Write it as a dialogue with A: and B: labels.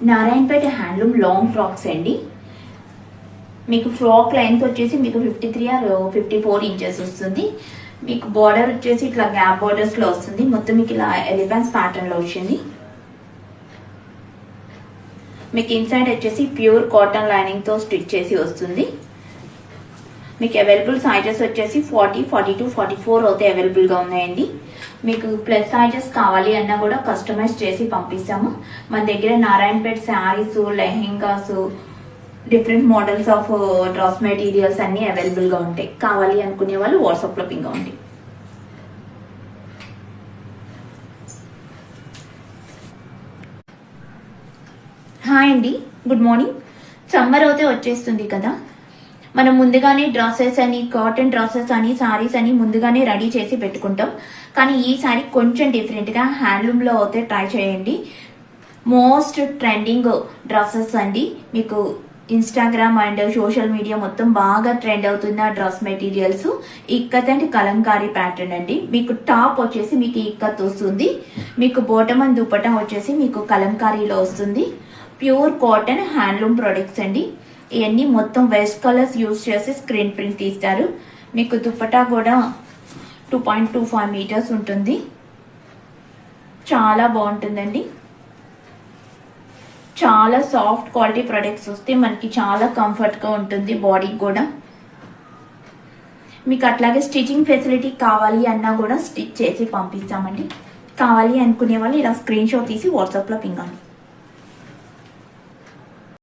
A: Narayanpet handloom long frocks అండి. మీకు frock length వచ్చేసి మీకు 53 ఆర్ 54 ఇంచెస్ వస్తుంది. మీకు బార్డర్ వచ్చేసి ఇట్లా గ్యాప్ బార్డర్స్లో వస్తుంది. మొత్తం మీకు ఇలా ఎలిఫెంట్స్ ప్యాటర్న్లో వచ్చింది. మీకు ఇన్సైడ్ వచ్చేసి ప్యూర్ కాటన్ లైనింగ్తో స్టిచ్ చేసి వస్తుంది. మీకు అవైలబుల్ సైజెస్ వచ్చేసి 40, 42, 44 అయితే అవైలబుల్గా ఉన్నాయండి. మీకు ప్లస్ సైజెస్ కావాలి అన్నా కూడా కస్టమైజ్ చేసి పంపిస్తాము. మన దగ్గర Narayanpet saris, lehengas, different models of dress materials అన్నీ అవైలబుల్గా ఉంటాయి. కావాలి అనుకునే వాళ్ళు వాట్సాప్లో పింగ్ అవ్వండి. హాయ్ అండి, గుడ్ మార్నింగ్. సమ్మర్ అయితే వచ్చేస్తుంది కదా, మనం ముందుగానే డ్రెస్సెస్ అని, కాటన్ డ్రెస్సెస్ అని, సారీస్ అని ముందుగానే రెడీ చేసి పెట్టుకుంటాం. కానీ ఈ సారీ కొంచెం డిఫరెంట్గా హ్యాండ్లూమ్లో అయితే ట్రై చేయండి. మోస్ట్ ట్రెండింగ్ డ్రెస్సెస్ అండి. మీకు ఇన్స్టాగ్రామ్ అండ్ సోషల్ మీడియా మొత్తం బాగా ట్రెండ్ అవుతున్న dress materials ikat and Kalamkari pattern అండి. మీకు టాప్ వచ్చేసి మీకు ఇక్కత్ వస్తుంది. మీకు బాటమ్ అండ్ దుపట్టా వచ్చేసి మీకు కలంకారీలో వస్తుంది. ప్యూర్ కాటన్ హ్యాండ్లూమ్ ప్రొడక్ట్స్ అండి. ఇవన్నీ మొత్తం వెస్ట్ కలర్స్ యూజ్ చేసి స్క్రీన్ ప్రింట్ తీస్తారు. మీకు దుపట్టా కూడా 2.25 మీటర్స్ ఉంటుంది. చాలా బాగుంటుందండి. చాలా సాఫ్ట్ క్వాలిటీ ప్రొడక్ట్స్ వస్తే మనకి చాలా కంఫర్ట్గా ఉంటుంది బాడీకి కూడా. మీకు అట్లాగే స్టిచ్చింగ్ ఫెసిలిటీ కావాలి అన్నా కూడా స్టిచ్ చేసి పంపిస్తామండి. కావాలి అనుకునే వాళ్ళు ఇలా స్క్రీన్ షాట్ తీసి వాట్సాప్లో పింగండి.